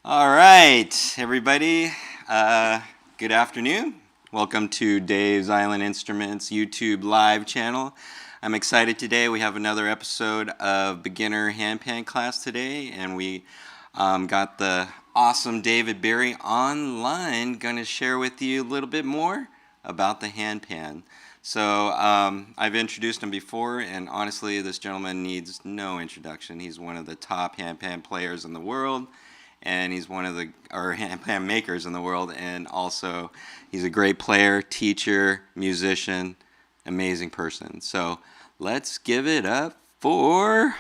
All right, everybody. Good afternoon. Welcome to Dave's Island Instruments YouTube live channel. I'm excited today. We have another episode of beginner handpan class today, and we got the awesome David Beery online, going to share with you a little bit more about the handpan. So I've introduced him before, and honestly, this gentleman needs no introduction. He's one of the top handpan players in the world, and he's one of the handpan makers in the world, and also he's a great player, teacher, musician, amazing person. So let's give it up for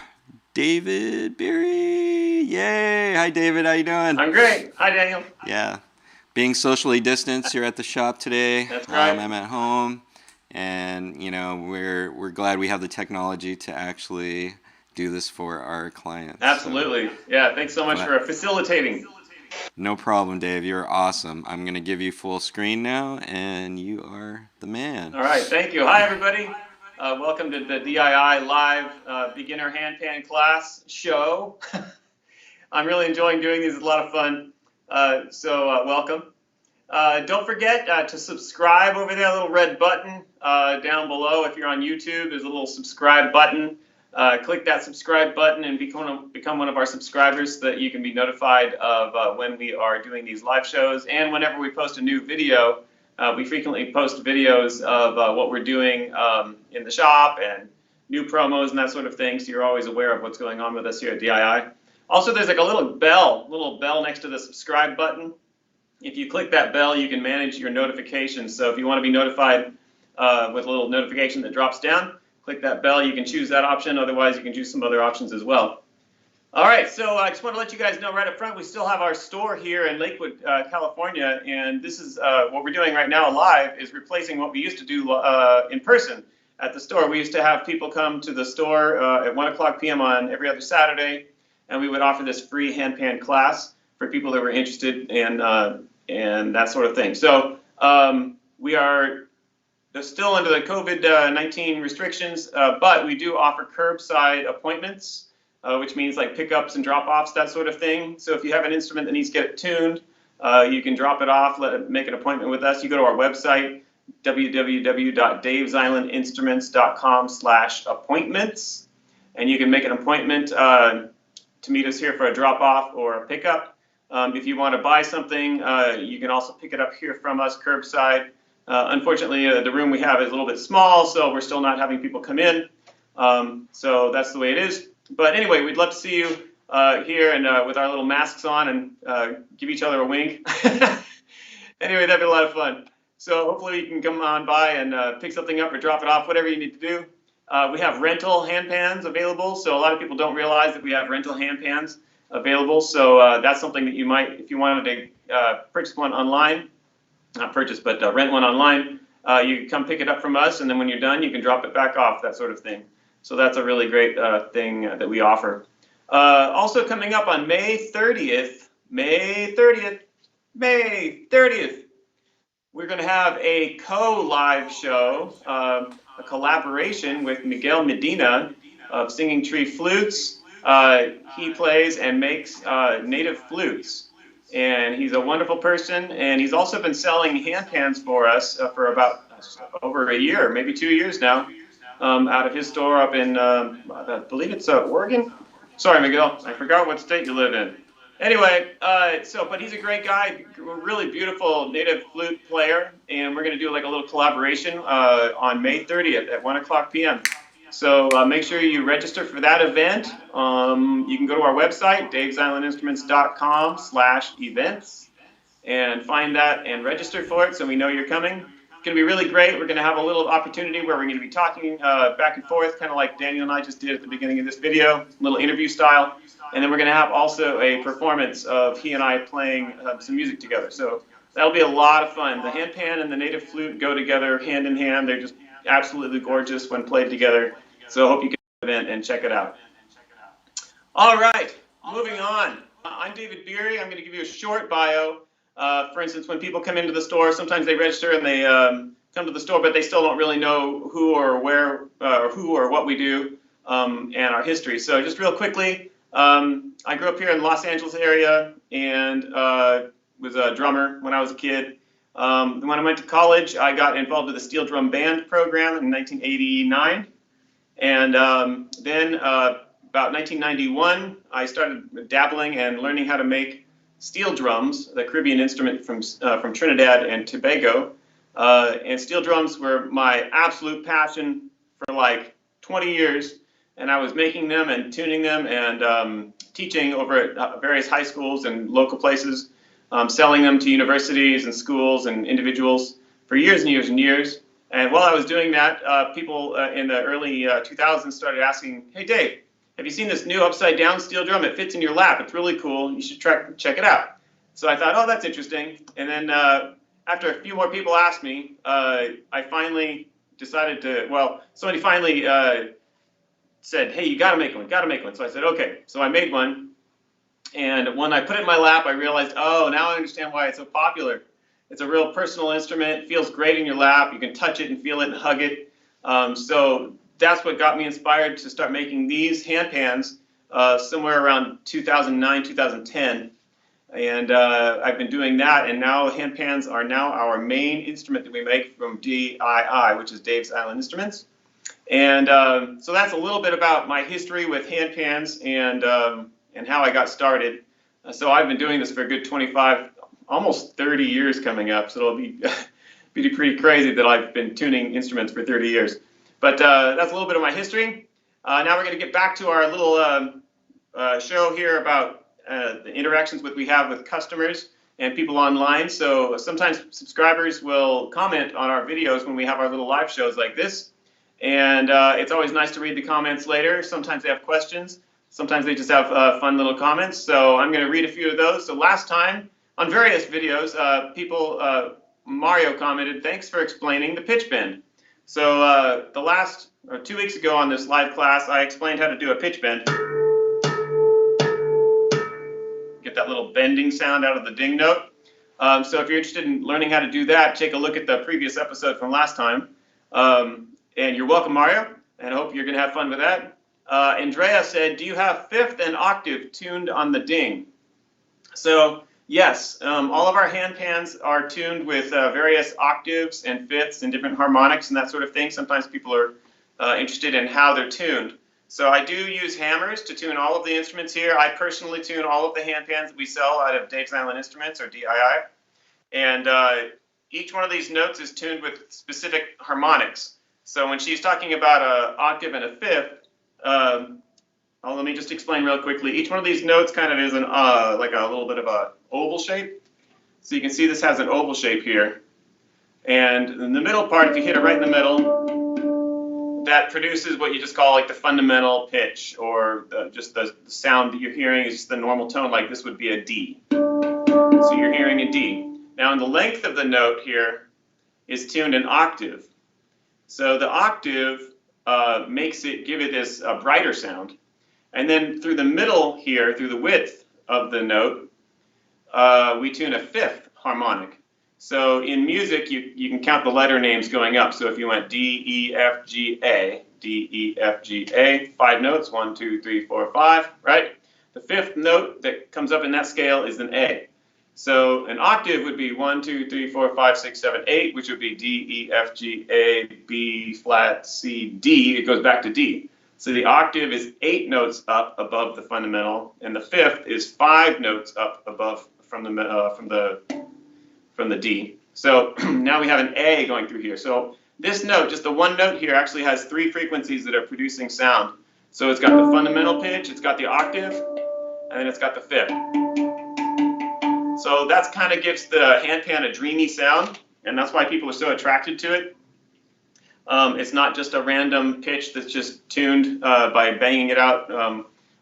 David Beery. Yay! Hi, David. How you doing? I'm great. Hi, Daniel. Yeah. Being socially distanced, you're at the shop today. That's right. I'm at home, and we're glad we have the technology to actually do this for our clients. Absolutely. So, yeah. Thanks so much for facilitating. no problem, Dave. You're awesome. I'm going to give you full screen now, and you are the man. All right. Thank you. Hi, everybody. Welcome to the DII live beginner handpan class show. I'm really enjoying doing these. It's a lot of fun. So welcome. Don't forget to subscribe over there, a little red button down below. If you're on YouTube, there's a little subscribe button. Click that subscribe button and become one of our subscribers so that you can be notified of when we are doing these live shows. And whenever we post a new video, we frequently post videos of what we're doing in the shop and new promos and that sort of thing, so you're always aware of what's going on with us here at DII. Also, there's like a little bell next to the subscribe button. If you click that bell, you can manage your notifications. So if you want to be notified with a little notification that drops down, click that bell. You can choose that option. Otherwise, you can choose some other options as well. All right, so I just want to let you guys know right up front, we still have our store here in Lakewood, California, and this is what we're doing right now live is replacing what we used to do in person at the store. We used to have people come to the store at 1 p.m. on every other Saturday, and we would offer this free handpan class for people that were interested in that sort of thing. So we are still under the COVID-19 restrictions, but we do offer curbside appointments, which means like pickups and drop-offs, that sort of thing. So if you have an instrument that needs to get tuned, you can drop it off, make an appointment with us. You go to our website, www.davesislandinstruments.com/appointments, and you can make an appointment to meet us here for a drop-off or a pickup. If you want to buy something, you can also pick it up here from us curbside. Unfortunately, the room we have is a little bit small, so we're still not having people come in. So that's the way it is. But anyway, we'd love to see you here and with our little masks on and give each other a wink. Anyway, that'd be a lot of fun. So hopefully you can come on by and pick something up or drop it off, whatever you need to do. We have rental handpans available, so a lot of people don't realize that we have rental handpans available. So that's something that you might, if you wanted to purchase one online, not purchase, but rent one online, you can come pick it up from us, and then when you're done, you can drop it back off, that sort of thing. So that's a really great thing that we offer. Also coming up on May 30th, we're going to have a co-live show, a collaboration with Miguel Medina of Singing Tree Flutes. He plays and makes native flutes. And he's a wonderful person, and he's also been selling handpans for us for about over a year, maybe 2 years now, out of his store up in, I believe it's Oregon. Sorry, Miguel, I forgot what state you live in. Anyway, but he's a great guy, really beautiful native flute player, and we're going to do like a little collaboration on May 30th at 1 p.m. So make sure you register for that event. You can go to our website, davesislandinstruments.com/events, and find that and register for it so we know you're coming. It's going to be really great. We're going to have a little opportunity where we're going to be talking back and forth, kind of like Daniel and I just did at the beginning of this video, a little interview style. And then we're going to have also a performance of he and I playing some music together. So that'll be a lot of fun. The handpan and the native flute go together hand in hand. They're just absolutely gorgeous when played together. So I hope you get to the event and check it out. All right, moving on. I'm David Beery. I'm going to give you a short bio. For instance, when people come into the store, sometimes they register and they come to the store, but they still don't really know who or where, who or what we do and our history. So just real quickly, I grew up here in the Los Angeles area and was a drummer when I was a kid. When I went to college, I got involved with the steel drum band program in 1989. And then about 1991, I started dabbling and learning how to make steel drums, the Caribbean instrument from Trinidad and Tobago. And steel drums were my absolute passion for like 20 years. And I was making them and tuning them and teaching over at various high schools and local places, selling them to universities and schools and individuals for years and years and years. And while I was doing that, people in the early 2000s started asking, "Hey, Dave, have you seen this new upside down steel drum? It fits in your lap. It's really cool. You should check it out." So I thought, oh, that's interesting. And then after a few more people asked me, I finally decided to, well, somebody finally said, "Hey, you got to make one, got to make one." So I said, okay. So I made one. And when I put it in my lap, I realized, oh, now I understand why it's so popular. It's a real personal instrument. It feels great in your lap. You can touch it and feel it and hug it. So that's what got me inspired to start making these handpans somewhere around 2009, 2010. And I've been doing that. And now handpans are now our main instrument that we make from DII, which is Dave's Island Instruments. And so that's a little bit about my history with handpans and how I got started. So I've been doing this for a good 25, almost 30 years coming up. So it'll be pretty crazy that I've been tuning instruments for 30 years. But that's a little bit of my history. Now we're going to get back to our little show here about the interactions we have with customers and people online. So sometimes subscribers will comment on our videos when we have our little live shows like this. And it's always nice to read the comments later. Sometimes they have questions. Sometimes they just have fun little comments. So I'm going to read a few of those. So last time on various videos, Mario commented, "Thanks for explaining the pitch bend." So the last 2 weeks ago on this live class, I explained how to do a pitch bend. Get that little bending sound out of the ding note. So if you're interested in learning how to do that, take a look at the previous episode from last time. And you're welcome, Mario, and I hope you're going to have fun with that. Andrea said, "Do you have fifth and octave tuned on the ding?" So yes, all of our handpans are tuned with various octaves and fifths and different harmonics and that sort of thing. Sometimes people are interested in how they're tuned. So I do use hammers to tune all of the instruments here. I personally tune all of the handpans that we sell out of Dave's Island Instruments, or DII. And each one of these notes is tuned with specific harmonics. So when she's talking about an octave and a fifth, let me just explain real quickly. Each one of these notes kind of is like a little bit of a oval shape. So you can see this has an oval shape here. And in the middle part, if you hit it right in the middle, that produces what you just call like the fundamental pitch, or just the sound that you're hearing is just the normal tone, like this would be a D. So you're hearing a D. Now in the length of the note here is tuned an octave. So the octave give it this brighter sound. And then through the middle here, through the width of the note, we tune a fifth harmonic. So in music, you can count the letter names going up. So if you went D, E, F, G, A, D, E, F, G, A, 5 notes, 1, 2, 3, 4, 5, right? The fifth note that comes up in that scale is an A. So an octave would be 1, 2, 3, 4, 5, 6, 7, 8, which would be D, E, F, G, A, B, flat, C, D. It goes back to D. So the octave is 8 notes up above the fundamental, and the fifth is 5 notes up above from the D. So now we have an A going through here. So this note, just the one note here, actually has 3 frequencies that are producing sound. So it's got the fundamental pitch, it's got the octave, and then it's got the fifth. So that kind of gives the handpan a dreamy sound, and that's why people are so attracted to it. It's not just a random pitch that's just tuned by banging it out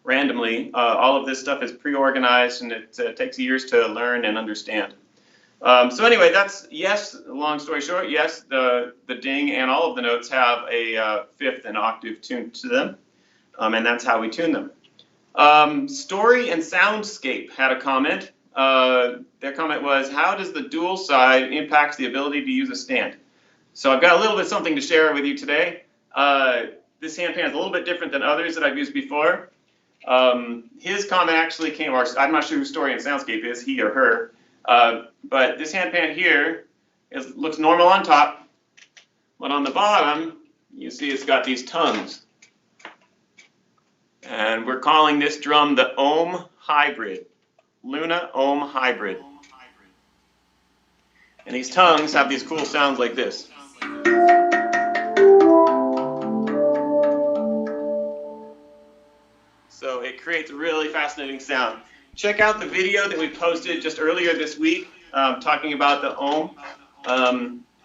randomly. All of this stuff is pre-organized, and it takes years to learn and understand. So anyway, that's, yes, long story short, yes, the ding and all of the notes have a fifth and octave tuned to them, and that's how we tune them. Story and Soundscape had a comment. Their comment was, "How does the dual side impact the ability to use a stand?" So I've got a little bit something to share with you today. This handpan is a little bit different than others that I've used before. His comment actually came, or I'm not sure whose story in Soundscape is, he or her, but this handpan here looks normal on top, but on the bottom, you see it's got these tongues. And we're calling this drum the Ohm Hybrid, Luna Ohm Hybrid. And these tongues have these cool sounds like this. So it creates a really fascinating sound. Check out the video that we posted just earlier this week talking about the Ohm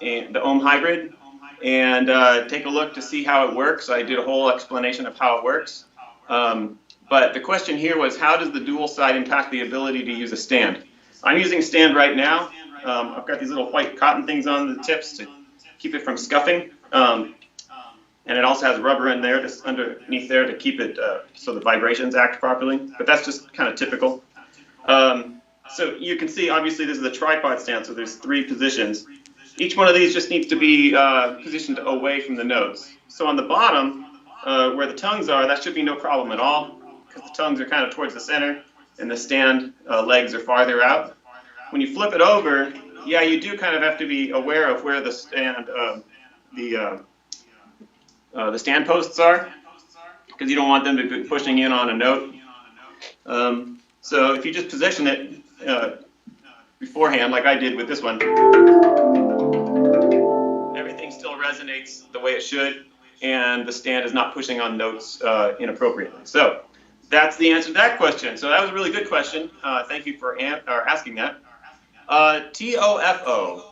and the Ohm Hybrid, and take a look to see how it works. I did a whole explanation of how it works. But the question here was, how does the dual side impact the ability to use a stand? I'm using a stand right now. I've got these little white cotton things on the tips to keep it from scuffing. And it also has rubber in there, just underneath there, to keep it so the vibrations act properly. But that's just kind of typical. So you can see, obviously, this is a tripod stand, so there's 3 positions. Each one of these just needs to be positioned away from the notes. So on the bottom, where the tongues are, that should be no problem at all, because the tongues are kind of towards the center, and the stand legs are farther out. When you flip it over, yeah, you do kind of have to be aware of where the stand, the stand posts are, because you don't want them to be pushing in on a note. So if you just position it beforehand, like I did with this one, everything still resonates the way it should, and the stand is not pushing on notes inappropriately. So that's the answer to that question. So that was a really good question. Thank you for asking that. TOFO.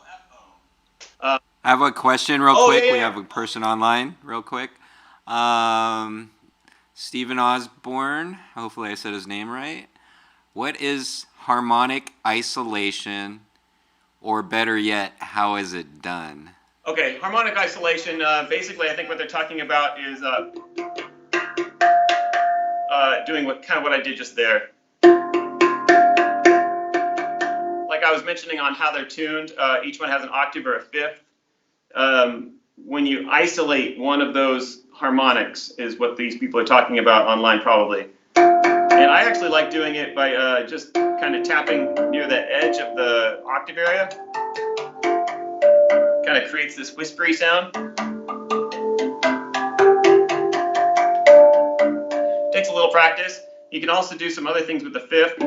I have a question real quick. Yeah. We have a person online real quick. Stephen Osborne, hopefully I said his name right. What is harmonic isolation, or better yet, how is it done? Okay, harmonic isolation, basically I think what they're talking about is doing what I did just there. Like I was mentioning on how they're tuned, each one has an octave or a fifth. When you isolate one of those harmonics is what these people are talking about online probably. And I actually like doing it by just kind of tapping near the edge of the octave area. Kind of creates this whispery sound. Takes a little practice. You can also do some other things with the fifth.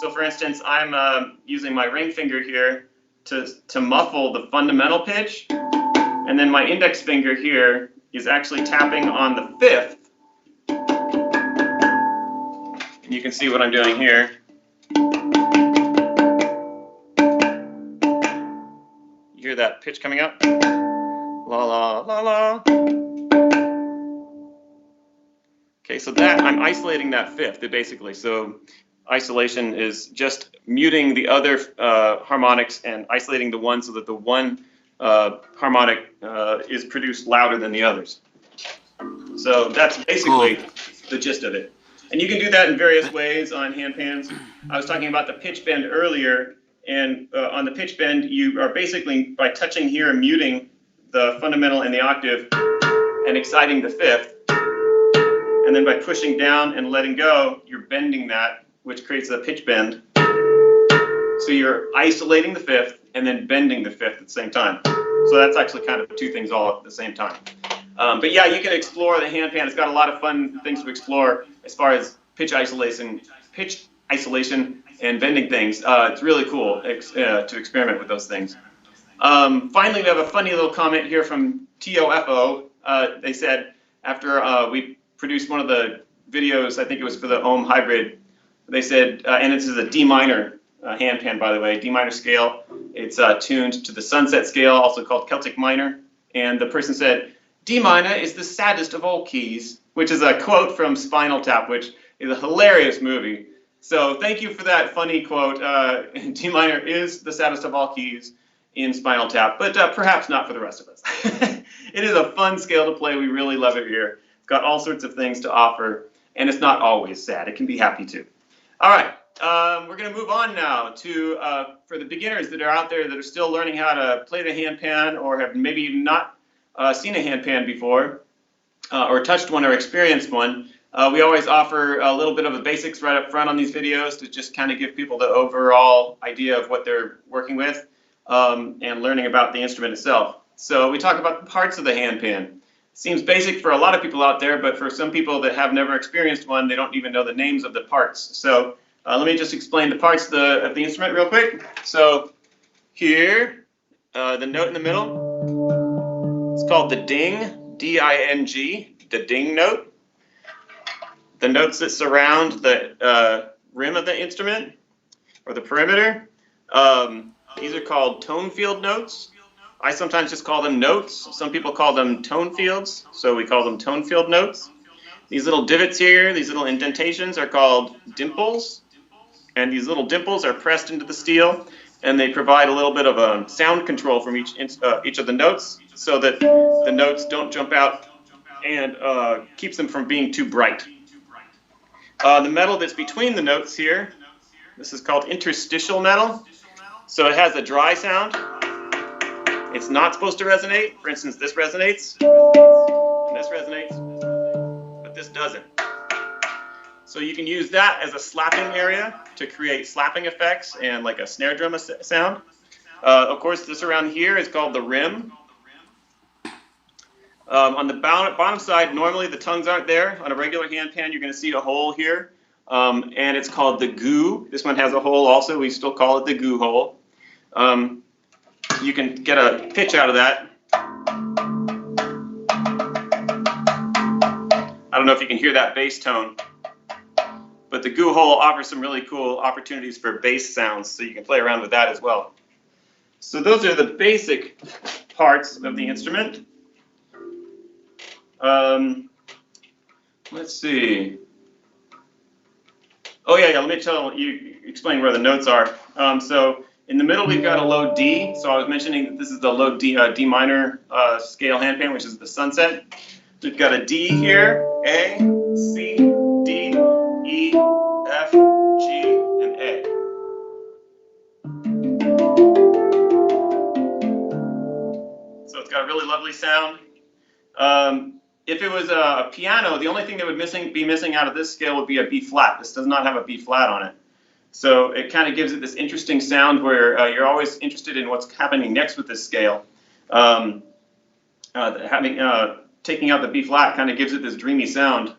So for instance, I'm using my ring finger here to muffle the fundamental pitch, and then my index finger here is actually tapping on the fifth. And you can see what I'm doing here. You hear that pitch coming up? La la la la. Okay, so that I'm isolating that fifth basically. So isolation is just muting the other harmonics and isolating the one so that the one harmonic is produced louder than the others. So that's basically the gist of it. And you can do that in various ways on handpans. I was talking about the pitch bend earlier, and on the pitch bend, you are basically, by touching here and muting the fundamental and the octave and exciting the fifth, and then by pushing down and letting go, you're bending that, which creates a pitch bend. So you're isolating the fifth and then bending the fifth at the same time. So that's actually kind of 2 things all at the same time. But yeah, you can explore the handpan. It's got a lot of fun things to explore as far as pitch isolation and bending things. It's really cool to experiment with those things. Finally, we have a funny little comment here from TOFO. They said after we produced one of the videos, I think it was for the Ohm Hybrid, they said, and this is a D minor handpan, by the way, D minor scale. It's tuned to the sunset scale, also called Celtic minor. And the person said, D minor is the saddest of all keys, which is a quote from Spinal Tap, which is a hilarious movie. So thank you for that funny quote. D minor is the saddest of all keys in Spinal Tap, but perhaps not for the rest of us. It is a fun scale to play. We really love it here. It's got all sorts of things to offer, and it's not always sad. It can be happy too. All right, we're going to move on now to, for the beginners that are out there that are still learning how to play the handpan or have maybe not seen a handpan before or touched one or experienced one. We always offer a little bit of the basics right up front on these videos to just kind of give people the overall idea of what they're working with and learning about the instrument itself. So we talk about the parts of the handpan. Seems basic for a lot of people out there, but for some people that have never experienced one, they don't even know the names of the parts. So let me just explain the parts of the instrument real quick. So here, the note in the middle, it's called the ding, D-I-N-G, the ding note. The notes that surround the rim of the instrument, or the perimeter, these are called tone field notes. I sometimes just call them notes. Some people call them tone fields, so we call them tone field notes. These little divots here, these little indentations are called dimples, and these little dimples are pressed into the steel, and they provide a little bit of a sound control from each of the notes, so that the notes don't jump out and keeps them from being too bright. The metal that's between the notes here, this is called interstitial metal. So it has a dry sound. It's not supposed to resonate. For instance, this resonates, and this resonates, but this doesn't. So you can use that as a slapping area to create slapping effects and like a snare drum sound. Of course, this around here is called the rim. On the bottom side, normally the tongues aren't there. On a regular handpan, you're going to see a hole here, and it's called the goo. This one has a hole also. We still call it the goo hole. You can get a pitch out of that. I don't know if you can hear that bass tone, but the goo hole offers some really cool opportunities for bass sounds, so you can play around with that as well. So those are the basic parts of the instrument. Let's see. Oh yeah, let me explain where the notes are. So in the middle we've got a low D. So I was mentioning that this is the low D, D minor scale handpan, which is the Sunset. We've got a D here, A, C, D, E, F, G, and A. So it's got a really lovely sound. If it was a piano, the only thing that would be missing out of this scale would be a B flat. This does not have a B flat on it. So it kind of gives it this interesting sound where you're always interested in what's happening next with this scale. Taking out the B flat kind of gives it this dreamy sound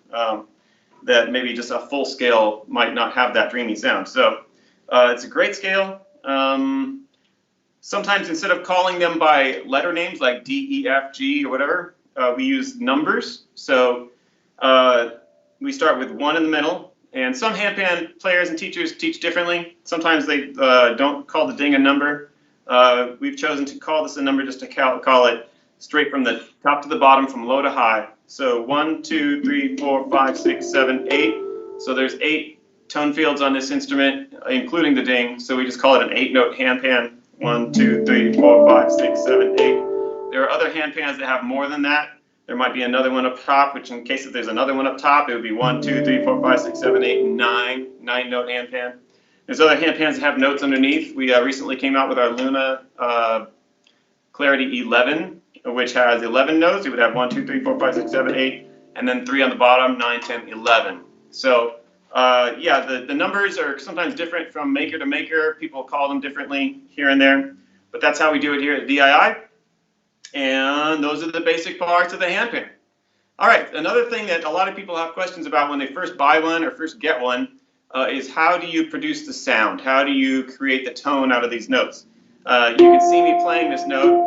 that maybe just a full scale might not have that dreamy sound. So it's a great scale. Sometimes instead of calling them by letter names like D, E, F, G, or whatever, we use numbers. So we start with 1 in the middle, and some handpan players and teachers teach differently. Sometimes they don't call the ding a number. We've chosen to call this a number just to call it straight from the top to the bottom, from low to high. So 1, 2, 3, 4, 5, 6, 7, 8. So there's 8 tone fields on this instrument, including the ding. So we just call it an 8-note handpan. 1, 2, 3, 4, 5, 6, 7, 8. There are other handpans that have more than that. There might be another one up top, which in case if there's another one up top, it would be 1, 2, 3, 4, 5, 6, 7, 8, 9. 9-note handpan. There's other handpans that have notes underneath. We recently came out with our Luna Clarity 11, which has 11 notes. It would have 1, 2, 3, 4, 5, 6, 7, 8, and then 3 on the bottom, 9, 10, 11. So yeah, the numbers are sometimes different from maker to maker. People call them differently here and there, but that's how we do it here at DII. And those are the basic parts of the handpan. All right, another thing that a lot of people have questions about when they first buy one or first get one is how do you produce the sound? How do you create the tone out of these notes? You can see me playing this note,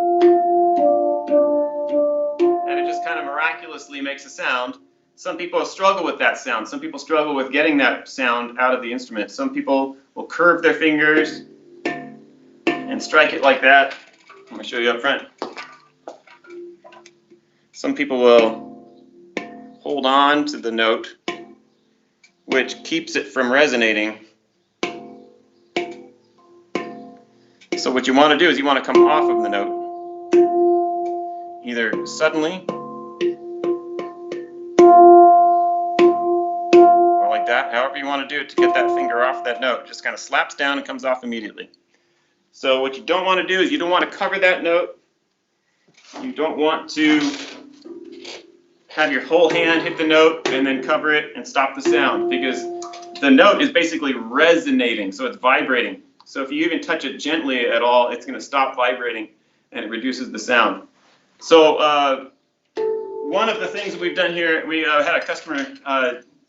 and it just kind of miraculously makes a sound. Some people struggle with that sound. Some people struggle with getting that sound out of the instrument. Some people will curve their fingers and strike it like that. I'm going to show you up front. Some people will hold on to the note, which keeps it from resonating. So what you want to do is you want to come off of the note, either suddenly or like that, however you want to do it to get that finger off that note. Just kind of slaps down and comes off immediately. So what you don't want to do is you don't want to cover that note. You don't want to have your whole hand hit the note and then cover it and stop the sound, because the note is basically resonating, so it's vibrating. So if you even touch it gently at all, it's going to stop vibrating and it reduces the sound. So one of the things that we've done here, we had a customer,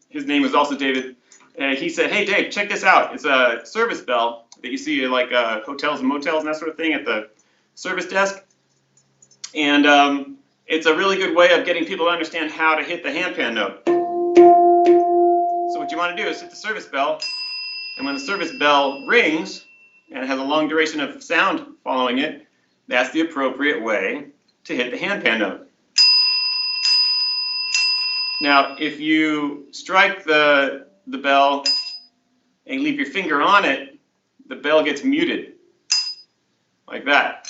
his name was also David, and he said, hey Dave, check this out. It's a service bell that you see at like hotels and motels and that sort of thing at the service desk. And it's a really good way of getting people to understand how to hit the handpan note. So what you want to do is hit the service bell, and when the service bell rings, and it has a long duration of sound following it, that's the appropriate way to hit the handpan note. Now, if you strike the bell and leave your finger on it, the bell gets muted, like that.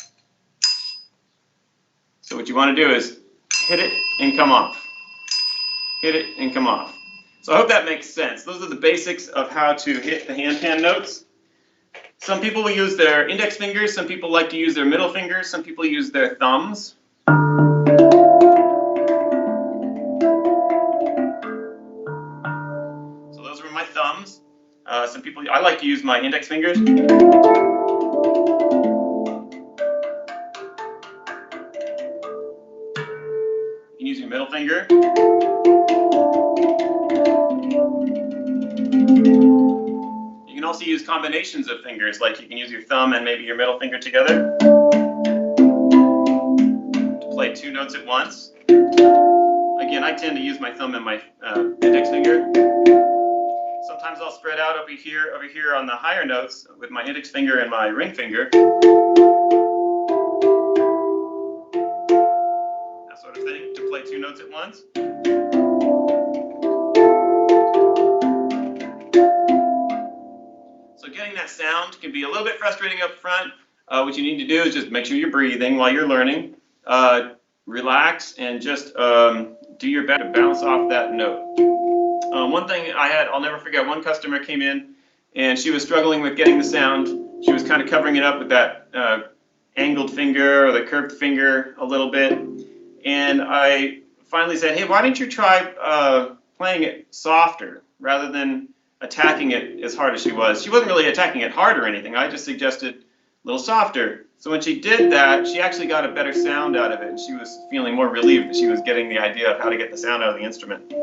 So what you want to do is hit it and come off. Hit it and come off. So I hope that makes sense. Those are the basics of how to hit the handpan notes. Some people will use their index fingers, some people like to use their middle fingers, some people use their thumbs. So those are my thumbs. Some people, I like to use my index fingers. You can use your middle finger. You can also use combinations of fingers, like you can use your thumb and maybe your middle finger together to play two notes at once. Again, I tend to use my thumb and my index finger. Sometimes I'll spread out over here on the higher notes with my index finger and my ring finger. That sort of thing, to play two notes at once. So getting that sound can be a little bit frustrating up front. What you need to do is just make sure you're breathing while you're learning. Relax and just do your best to bounce off that note. One thing I'll never forget, one customer came in and she was struggling with getting the sound. She was kind of covering it up with that angled finger or the curved finger a little bit. And I finally said, hey, why don't you try playing it softer rather than attacking it as hard as she was. She wasn't really attacking it hard or anything. I just suggested a little softer. So when she did that, she actually got a better sound out of it. And she was feeling more relieved that she was getting the idea of how to get the sound out of the instrument.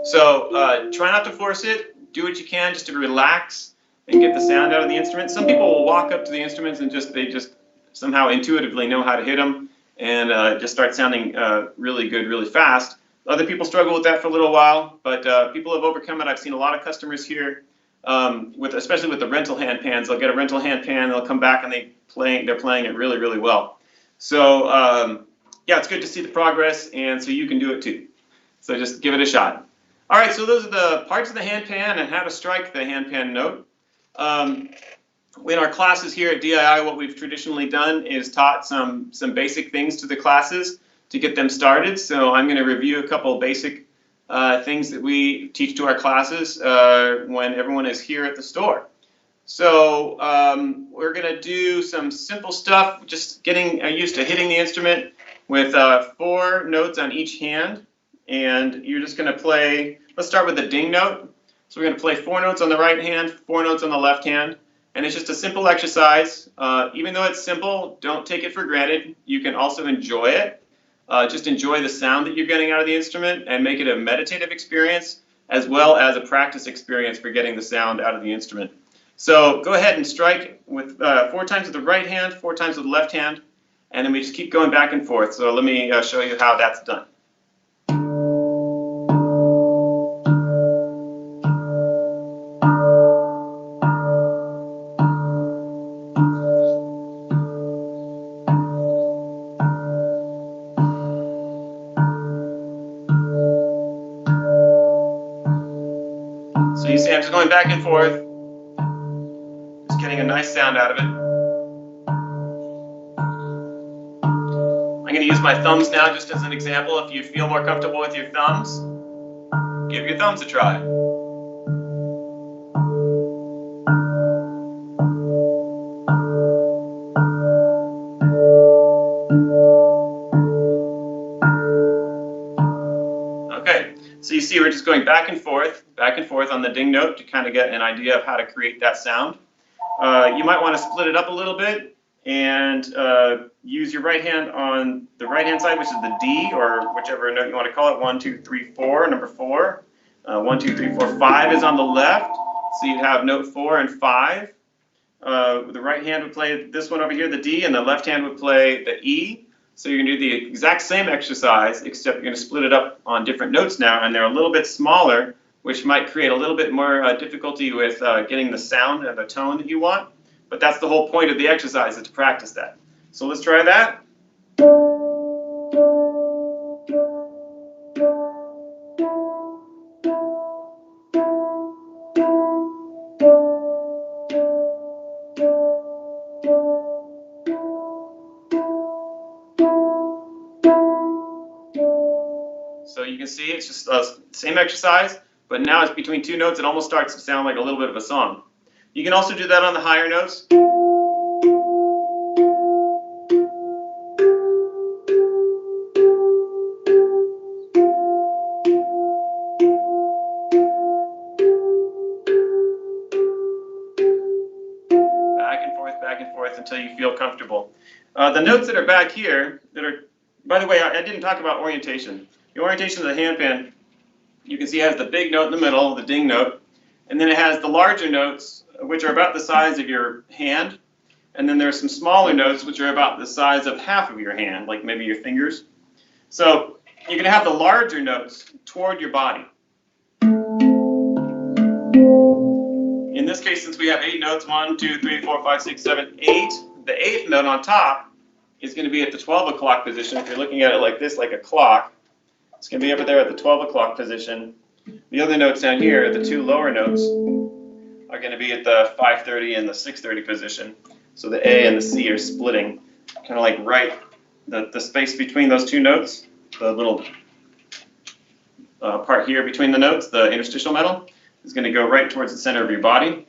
So try not to force it. Do what you can just to relax and get the sound out of the instrument. Some people will walk up to the instruments and they just somehow intuitively know how to hit them and just start sounding really good really fast. Other people struggle with that for a little while, but people have overcome it. I've seen a lot of customers here, especially with the rental handpans. They'll get a rental handpan, they'll come back and they're playing it really, really well. So yeah, it's good to see the progress, and so you can do it too. So just give it a shot. All right, so those are the parts of the handpan and how to strike the handpan note. In our classes here at DII, what we've traditionally done is taught some basic things to the classes to get them started. So I'm going to review a couple basic things that we teach to our classes when everyone is here at the store. So we're going to do some simple stuff, just getting used to hitting the instrument with 4 notes on each hand. And you're just going to play, let's start with the ding note. So we're going to play 4 notes on the right hand, 4 notes on the left hand. And it's just a simple exercise. Even though it's simple, don't take it for granted. You can also enjoy it. Just enjoy the sound that you're getting out of the instrument and make it a meditative experience as well as a practice experience for getting the sound out of the instrument. So go ahead and strike with 4 times with the right hand, 4 times with the left hand, and then we just keep going back and forth. So let me show you how that's done. So you see I'm just going back and forth, just getting a nice sound out of it. I'm going to use my thumbs now just as an example. If you feel more comfortable with your thumbs, give your thumbs a try. we're just going back and forth on the ding note to kind of get an idea of how to create that sound. You might want to split it up a little bit and use your right hand on the right hand side, which is the D, or whichever note you want to call it. 1, 2, 3, 4, number 4. 1, 2, 3, 4, 5 is on the left, so you'd have note 4 and 5. The right hand would play this one over here, the D, and the left hand would play the E. So you're going to do the exact same exercise, except you're going to split it up on different notes now, and they're a little bit smaller, which might create a little bit more difficulty with getting the sound and the tone that you want. But that's the whole point of the exercise, is to practice that. So let's try that. So you can see it's just the same exercise, but now it's between two notes. It almost starts to sound like a little bit of a song. You can also do that on the higher notes. Back and forth until you feel comfortable. The notes that are back here, by the way, I didn't talk about orientation. The orientation of the handpan, you can see, has the big note in the middle, the ding note, and then it has the larger notes, which are about the size of your hand, and then there's some smaller notes, which are about the size of half of your hand, like maybe your fingers. So you're going to have the larger notes toward your body. In this case, since we have 8 notes, 1, 2, 3, 4, 5, 6, 7, 8, the 8th note on top is going to be at the 12 o'clock position. If you're looking at it like this, like a clock, it's going to be over there at the 12 o'clock position. The other notes down here, the 2 lower notes, are going to be at the 5:30 and the 6:30 position. So the A and the C are splitting, kind of like right, the space between those 2 notes, the little part here between the notes, the interstitial metal, is going to go right towards the center of your body.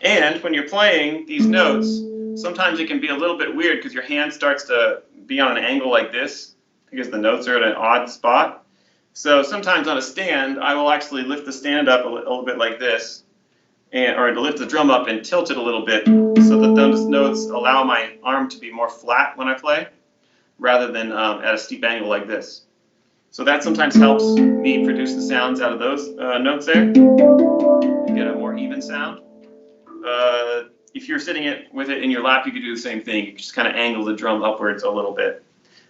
And when you're playing these notes, sometimes it can be a little bit weird because your hand starts to be on an angle like this because the notes are at an odd spot. So sometimes on a stand, I will actually lift the stand up a little bit like this, or to lift the drum up and tilt it a little bit so that those notes allow my arm to be more flat when I play, rather than at a steep angle like this. So that sometimes helps me produce the sounds out of those notes there and get a more even sound. If you're sitting with it in your lap, you could do the same thing. You just kind of angle the drum upwards a little bit.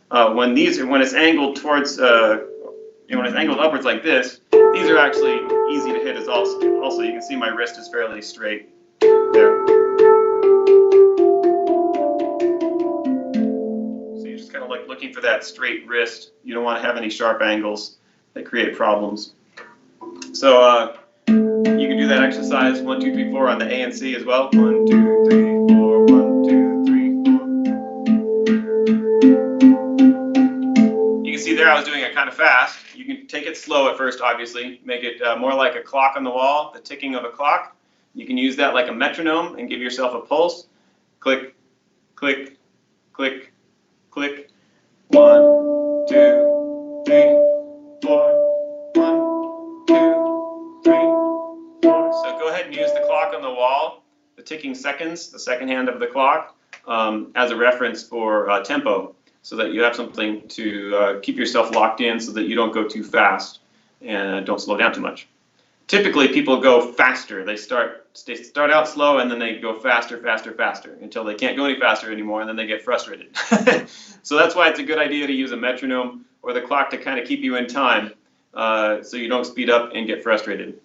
When it's angled towards, when it's angled upwards like this, these are actually easy to hit as also. Also, you can see my wrist is fairly straight there. So you're just kind of like looking for that straight wrist. You don't want to have any sharp angles that create problems. So you can do that exercise 1, 2, 3, 4 on the A and C as well. 1, 2, 3, 4. 1, 2, 3, 4. You can see there I was doing it kind of fast. You can take it slow at first, obviously. Make it more like a clock on the wall, the ticking of a clock. You can use that like a metronome and give yourself a pulse. Click, click, click, click. 1, 2, 3, 4. 1, 2, 3, 4. So go ahead and use the clock on the wall, the ticking seconds, the second hand of the clock, as a reference for tempo, so that you have something to keep yourself locked in so that you don't go too fast and don't slow down too much. Typically, people go faster. They start out slow and then they go faster, faster, faster until they can't go any faster anymore, and then they get frustrated. So that's why it's a good idea to use a metronome or the clock to kind of keep you in time, so you don't speed up and get frustrated.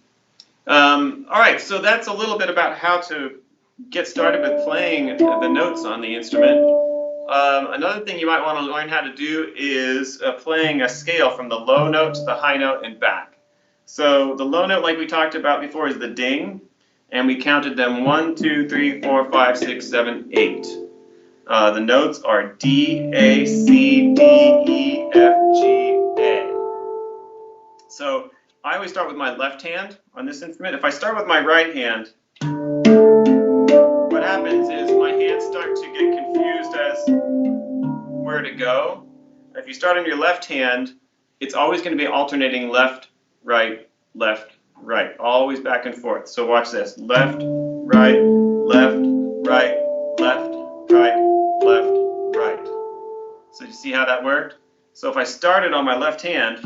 All right, so that's a little bit about how to get started with playing the notes on the instrument. Another thing you might want to learn how to do is playing a scale from the low note to the high note and back. So the low note, like we talked about before, is the ding, and we counted them 1, 2, 3, 4, 5, 6, 7, 8. The notes are D, A, C, D, E, F, G, A. So I always start with my left hand on this instrument. If I start with my right hand, what happens is my hands start to get confused as where to go. If you start on your left hand, it's always going to be alternating left, right, always back and forth. So watch this. Left, right, left, right, left, right, left, right. So you see how that worked? So if I started on my left hand,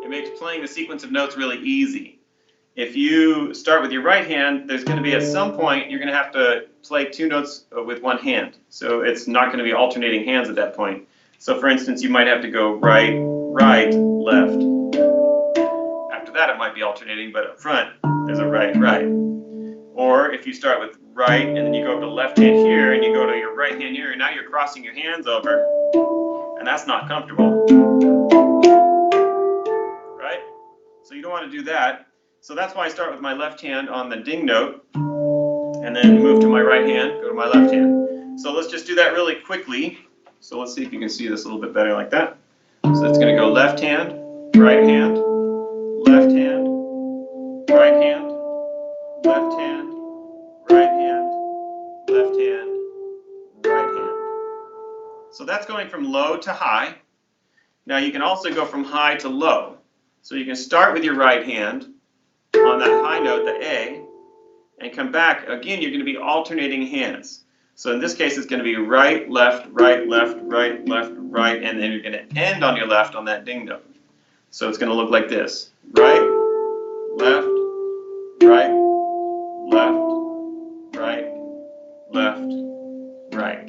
it makes playing the sequence of notes really easy. If you start with your right hand, there's going to be at some point you're going to have to play two notes with one hand. So it's not going to be alternating hands at that point. So for instance, you might have to go right, right, left. After that it might be alternating, but up front there's a right, right. Or if you start with right and then you go to left hand here and you go to your right hand here, and now you're crossing your hands over, and that's not comfortable. Right? So you don't want to do that. So that's why I start with my left hand on the ding note and then move to my right hand, go to my left hand. So let's just do that really quickly. So let's see if you can see this a little bit better like that. So it's going to go left hand, right hand, left hand, right hand, left hand, right hand, left hand, right hand. So that's going from low to high. Now you can also go from high to low. So you can start with your right hand on that high note, the A, and come back. Again, you're going to be alternating hands. So in this case, it's going to be right, left, right, left, right, left, right, and then you're going to end on your left on that ding note. So it's going to look like this. Right, left, right, left, right, left, right.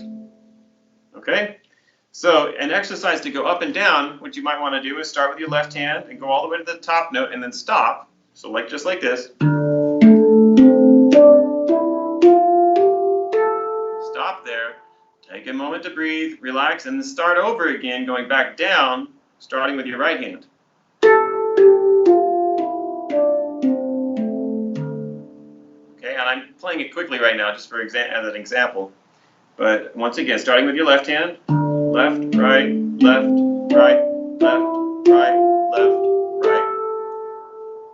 Okay? So an exercise to go up and down, what you might want to do is start with your left hand and go all the way to the top note and then stop. So like just like this. Stop there. Take a moment to breathe, relax, and then start over again, going back down, starting with your right hand. Okay, and I'm playing it quickly right now just for as an example. But once again, starting with your left hand, left, right, left, right, left, right, left, right.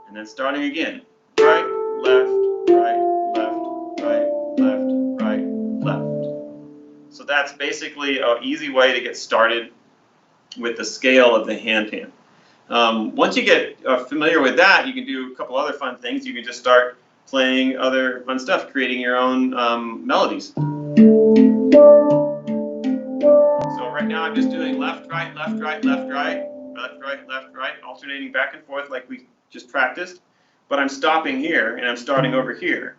And then starting again, right, left, right, left, right, left, right, left. So that's basically an easy way to get started with the scale of the handpan. Once you get familiar with that, you can do a couple other fun things. You can just start playing other fun stuff, creating your own melodies. So right now I'm just doing left, right, left, right, left, right, left, right, left, right, alternating back and forth like we just practiced. But I'm stopping here and I'm starting over here.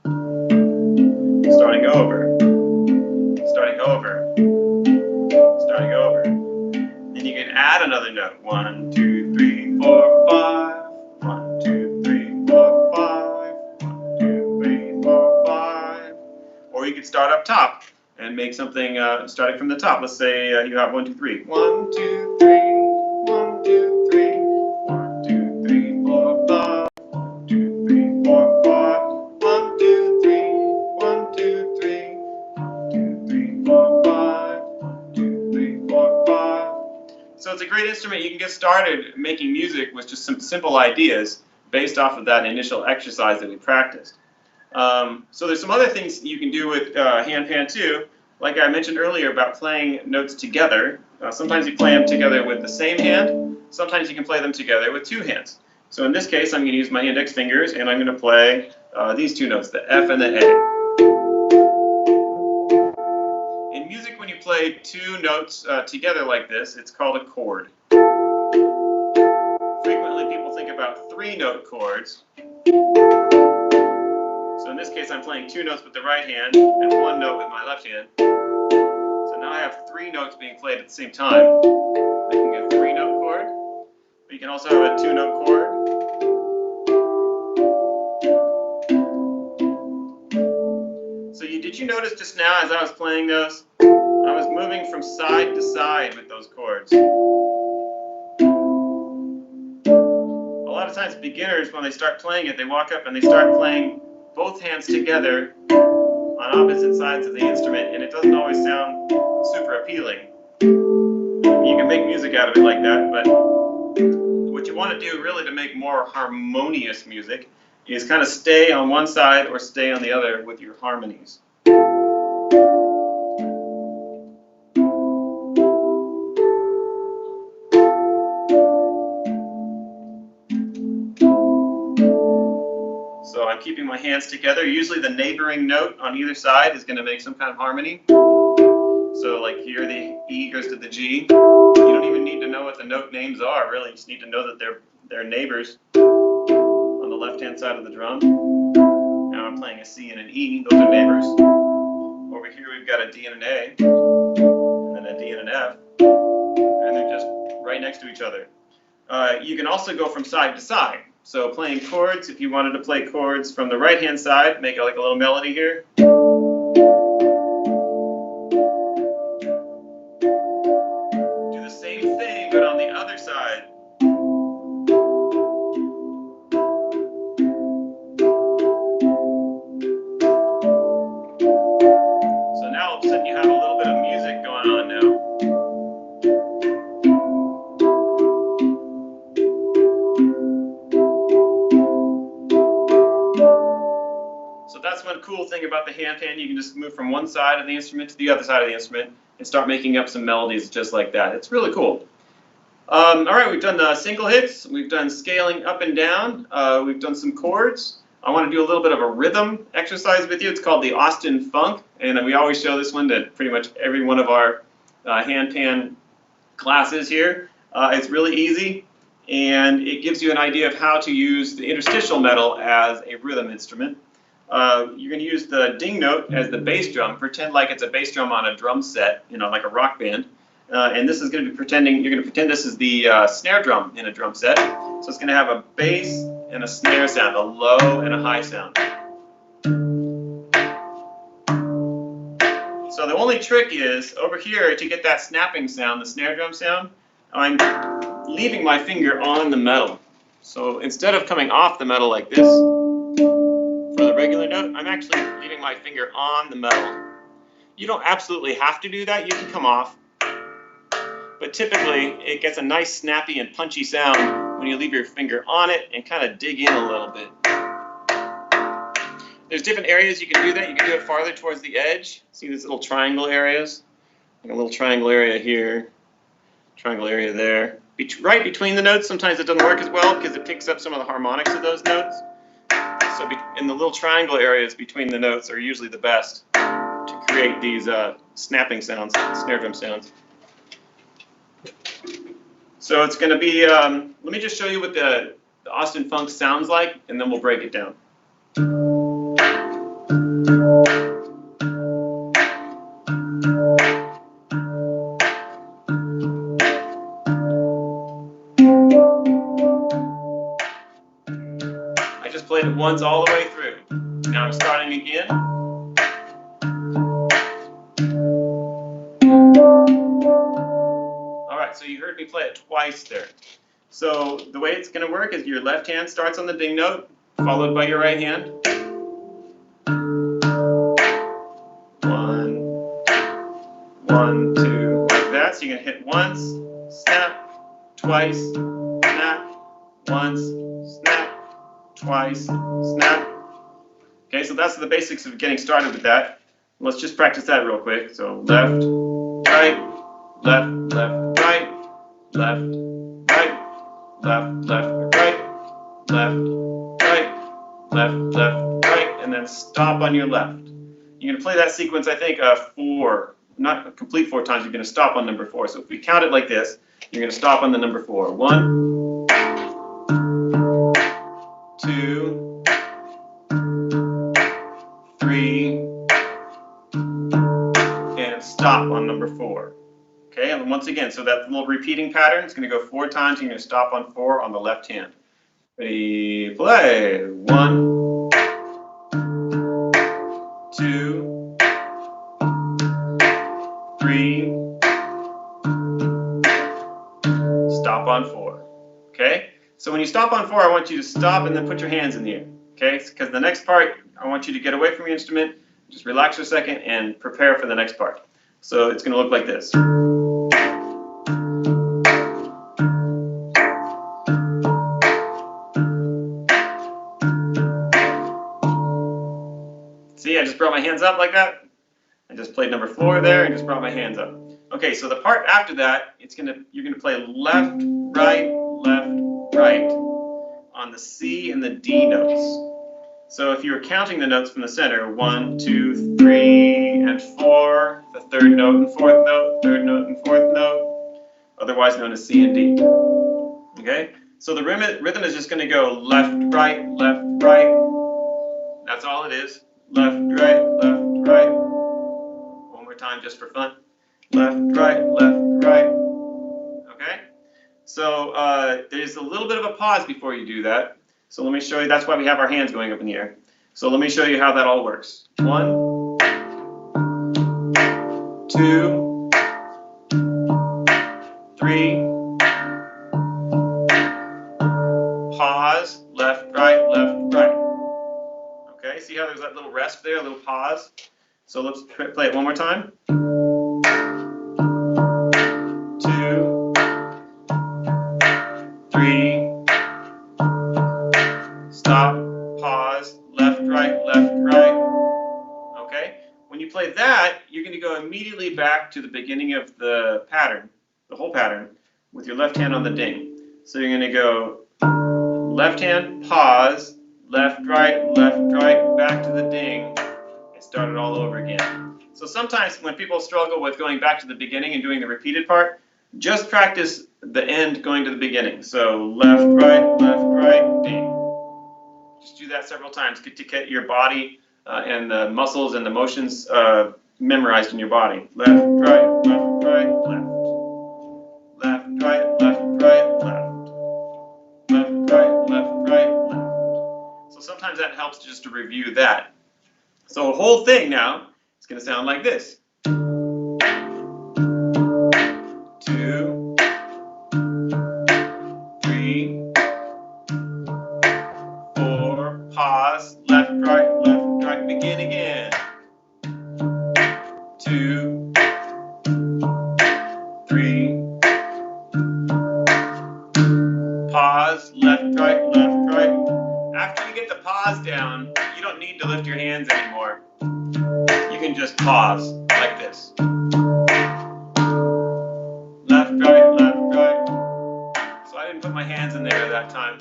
Starting over. Starting over. Starting over. Then you can add another note. 1, 2, 3, 4, 5. 1, 2, 3, 4, 5. 1, 2, 3, 4, 5. Or you could start up top and make something starting from the top. Let's say you have 1, 2, 3. 1, 2, 3. 1, 2, 3. 1, 2, 3, 4, 5. 1, 2, 3, 4, 5. 1, 2, 3. 1, 2, 3. 1, 2, 3, 4, 5. 1, 2, 3, 4, 5. So it's a great instrument. You can get started making music with just some simple ideas based off of that initial exercise that we practiced. So there's some other things you can do with handpan too. Like I mentioned earlier about playing notes together. Sometimes you play them together with the same hand. Sometimes you can play them together with two hands. So in this case, I'm going to use my index fingers and I'm going to play these two notes, the F and the A. In music, when you play two notes together like this, it's called a chord. Frequently, people think about three-note chords. So in this case, I'm playing two notes with the right hand and one note with my left hand. So now I have three notes being played at the same time. I can get a three-note chord, but you can also have a two-note chord. So did you notice just now as I was playing those, I was moving from side to side with those chords. A lot of times beginners, when they start playing it, they walk up and they start playing both hands together on opposite sides of the instrument, and it doesn't always sound super appealing. You can make music out of it like that, but what you want to do really to make more harmonious music is kind of stay on one side or stay on the other with your harmonies. keeping my hands together. Usually the neighboring note on either side is going to make some kind of harmony. So like here the E goes to the G. You don't even need to know what the note names are, really. You just need to know that they're neighbors on the left-hand side of the drum. Now I'm playing a C and an E. Those are neighbors. Over here we've got a D and an A, and then a D and an F, and they're just right next to each other. You can also go from side to side. So playing chords, if you wanted to play chords from the right-hand side, make like a little melody here. Do the same thing, but on the other side. So now all of a sudden you have a little bit of music going on now. So that's one cool thing about the handpan. You can just move from one side of the instrument to the other side of the instrument and start making up some melodies just like that. It's really cool. All right, we've done the single hits. We've done scaling up and down. We've done some chords. I want to do a little bit of a rhythm exercise with you. It's called the Austin Funk, and we always show this one to pretty much every one of our handpan classes here. It's really easy, and it gives you an idea of how to use the interstitial metal as a rhythm instrument. You're going to use the ding note as the bass drum. Pretend like it's a bass drum on a drum set, you know, like a rock band. And this is going to be pretending, you're going to pretend this is the snare drum in a drum set. So it's going to have a bass and a snare sound, a low and a high sound. So the only trick is, over here, to get that snapping sound, the snare drum sound, I'm leaving my finger on the metal. So instead of coming off the metal like this, for the regular note, I'm actually leaving my finger on the metal. You don't absolutely have to do that. You can come off. But typically, it gets a nice snappy and punchy sound when you leave your finger on it and kind of dig in a little bit. There's different areas you can do that. You can do it farther towards the edge. See these little triangle areas? Like a little triangle area here, triangle area there. Right between the notes, sometimes it doesn't work as well because it picks up some of the harmonics of those notes. So in the little triangle areas between the notes are usually the best to create these snapping sounds, snare drum sounds. So it's going to be, let me just show you what the Austin Funk sounds like, and then we'll break it down. I just played it once all the way through. Now I'm starting again. So you heard me play it twice there. So the way it's going to work is your left hand starts on the ding note, followed by your right hand. 1, 1, 2, like that. So you're going to hit once, snap, twice, snap, once, snap, twice, snap. Okay, so that's the basics of getting started with that. Let's just practice that real quick. So left, right, left, left, right, left, right, left, left, right, left, right, left, left, right, and then stop on your left. You're going to play that sequence, I think, 4, not a complete 4 times. You're going to stop on number 4. So if we count it like this, you're going to stop on the number 4. 1, 2, 3, and stop on number 4. Okay, and once again, so that little repeating pattern is going to go 4 times. You're going to stop on 4 on the left hand. Ready, play. 1, 2, 3, stop on 4. Okay, so when you stop on 4, I want you to stop and then put your hands in the air. Okay, because the next part, I want you to get away from your instrument, just relax for a second and prepare for the next part. So it's going to look like this. See, I just brought my hands up like that. I just played number 4 there and just brought my hands up. Okay, so the part after that, you're gonna play left, right on the C and the D notes. So if you were counting the notes from the center, 1, 2, 3, and 4, the third note and fourth note, third note and fourth note, otherwise known as C and D. Okay? So the rhythm is just going to go left, right, left, right. That's all it is. Left, right, left, right. One more time just for fun. Left, right, left, right. Okay? So there's a little bit of a pause before you do that. So let me show you. That's why we have our hands going up in the air. So let me show you how that all works. 1, 2, 3. Pause. Left, right, left, right. Okay, see how there's that little rest there, a little pause? So let's play it one more time. 2, 3. Stop, pause, left, right, okay? When you play that, you're going to go immediately back to the beginning of the pattern, the whole pattern, with your left hand on the ding. So you're going to go left hand, pause, left, right, back to the ding, and start it all over again. So sometimes when people struggle with going back to the beginning and doing the repeated part, just practice the end going to the beginning. So left, right, ding. Just do that several times to get your body and the muscles and the motions memorized in your body. Left, right, left. Left, right, left. Left, right, left. So sometimes that helps just to review that. So the whole thing now is going to sound like this. 2, 3, 4, pause, left, right, begin again. 2, 3, pause, left, right. After you get the pause down, you don't need to lift your hands anymore. You can just pause like this. Left, right. So I didn't put my hands in there that time.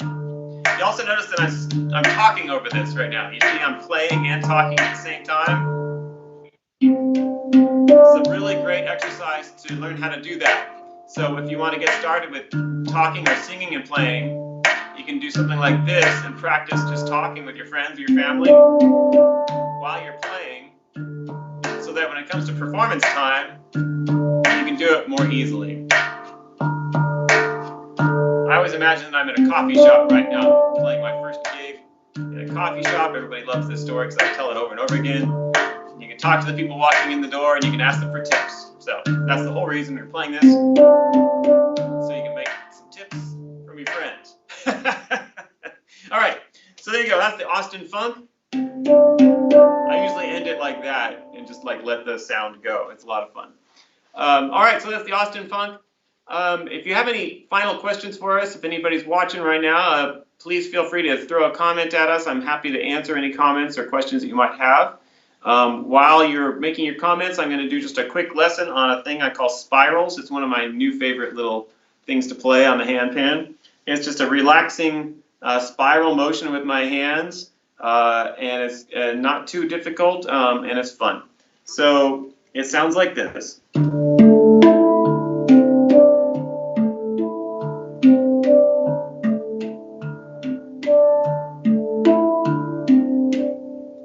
You also notice that I'm talking over this right now. You see I'm playing and talking at the same time. It's a really great exercise to learn how to do that. So if you want to get started with talking or singing and playing, you can do something like this and practice just talking with your friends or your family while you're playing, so that when it comes to performance time, you can do it more easily. I always imagine that I'm in a coffee shop right now, playing my first gig in a coffee shop. Everybody loves this story because I tell it over and over again. You can talk to the people walking in the door and you can ask them for tips. So that's the whole reason we're playing this, so you can make some tips from your friends. All right, so there you go. That's the Austin Funk. I usually end it like that and just like let the sound go. It's a lot of fun. All right, so that's the Austin Funk. If you have any final questions for us, if anybody's watching right now, please feel free to throw a comment at us. I'm happy to answer any comments or questions that you might have. While you're making your comments, I'm going to do just a quick lesson on a thing I call spirals. It's one of my new favorite little things to play on the handpan. It's just a relaxing spiral motion with my hands, and it's not too difficult, and it's fun. So it sounds like this.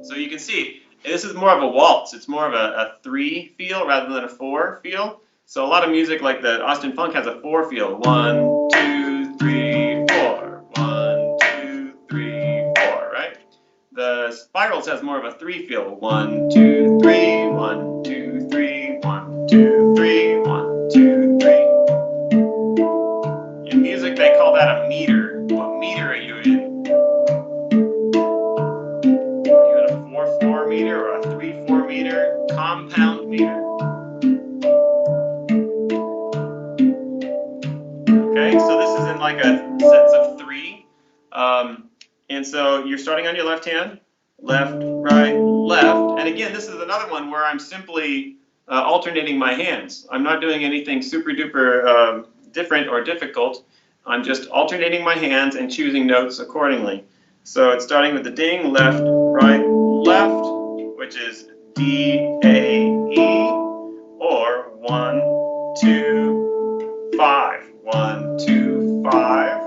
So you can see, this is more of a waltz. It's more of a 3 feel rather than a 4 feel. So a lot of music like the Austin Funk has a 4 feel. 1, 2, 3, 4. 1, 2, 3, 4, right? The spirals has more of a 3 feel. 1, 2, 3, 1, 2, 3, 1, 2, 3, 1, 2, 3. In music, they call that a meter. What meter are you in? Are you in a 4/4 meter or a 3/4 meter? Compound meter? Okay, so this is in like a sense of 3. And so you're starting on your left hand, left, right, left. And again, this is another one where I'm simply alternating my hands. I'm not doing anything super duper different or difficult. I'm just alternating my hands and choosing notes accordingly. So it's starting with the ding, left, right, left, which is D, A, E, or 1, 2, 5. 1, 2, 5.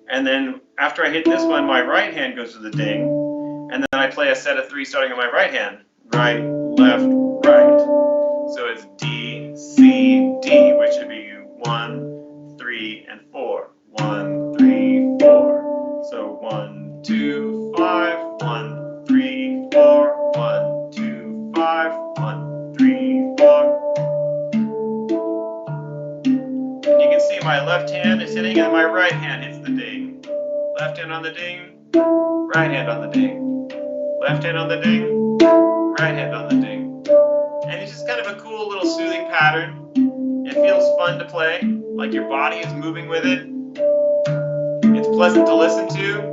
And then after I hit this one, my right hand goes to the ding, and then I play a set of 3 starting on my right hand. Right, left, right. So it's D, C, D, which would be 1, 3, and 4. 1, 3, 4. So 1, 2, 5. 1, 3, 4. 1, 2, 5. 1, 3, 4. And you can see my left hand is hitting and my right hand hits the ding. Left hand on the ding, right hand on the ding. Left hand on the ding, right hand on the ding. And it's just kind of a cool little soothing pattern. It feels fun to play, like your body is moving with it. It's pleasant to listen to.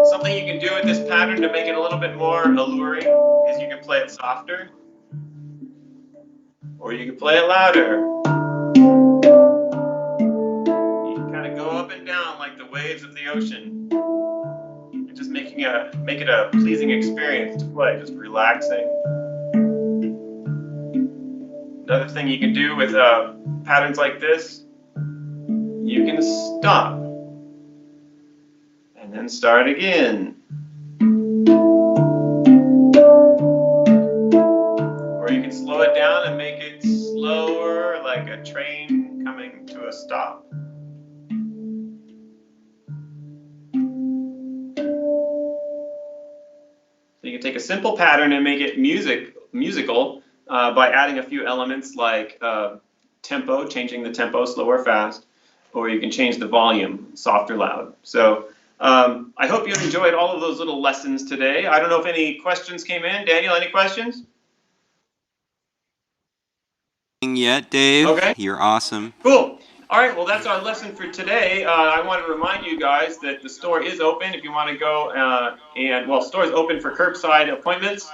Something you can do with this pattern to make it a little bit more alluring is you can play it softer, or you can play it louder. You can kind of go up and down like the waves of the ocean. And just make it a pleasing experience to play, just relaxing. Another thing you can do with patterns like this, you can stop and then start again. Or you can slow it down and make it slower, like a train coming to a stop. So you can take a simple pattern and make it musical by adding a few elements like tempo, changing the tempo, slow or fast, or you can change the volume, soft or loud. So I hope you enjoyed all of those little lessons today. I don't know if any questions came in. Daniel, any questions? Yet, Dave. Okay. You're awesome. Cool. All right, well, that's our lesson for today. I want to remind you guys that the store is open if you want to go the store is open for curbside appointments.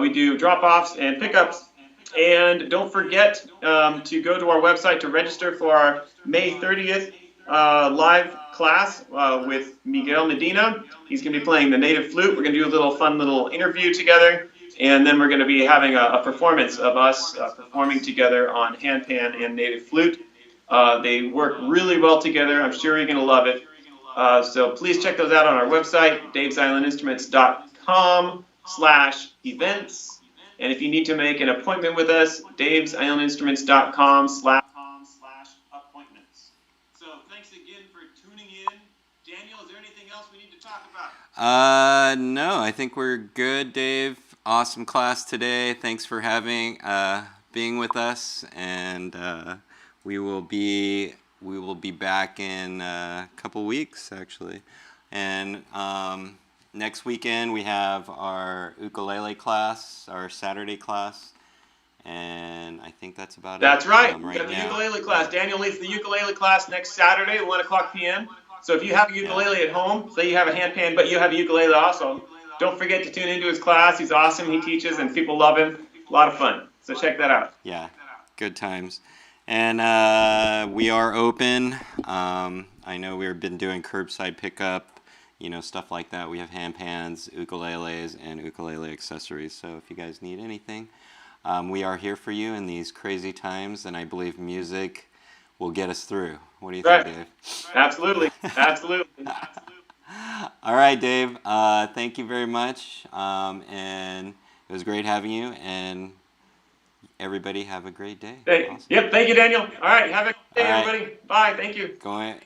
We do drop-offs and pickups. And don't forget to go to our website to register for our May 30th live class with Miguel Medina. He's going to be playing the native flute. We're going to do a fun little interview together. And then we're going to be having a performance of us performing together on handpan and native flute. They work really well together. I'm sure you're going to love it. So please check those out on our website, davesislandinstruments.com/events. And if you need to make an appointment with us, davesislandinstruments.com/appointments. So thanks again for tuning in. Daniel, is there anything else we need to talk about? No, I think we're good, Dave. Awesome class today. Thanks for being with us, and we will be back in a couple weeks actually, and next weekend we have our ukulele class, our Saturday class, and I think that's about it. That's right. We Right got the now. ukulele class. Daniel leads the ukulele class next Saturday at 1:00 p.m. So if you have a ukulele at home, say you have a handpan, but you have a ukulele also, don't forget to tune into his class. He's awesome. He teaches, and people love him. A lot of fun. So check that out. Yeah, good times. And we are open. I know we've been doing curbside pickup, stuff like that. We have handpans, ukuleles, and ukulele accessories. So if you guys need anything, we are here for you in these crazy times, and I believe music will get us through. What do you think, Dave? Absolutely. Absolutely. All right, Dave. Thank you very much. And it was great having you. And everybody have a great day. Awesome. Yep. Thank you, Daniel. All right. Have a good day, everybody. Bye. Thank you. Go ahead.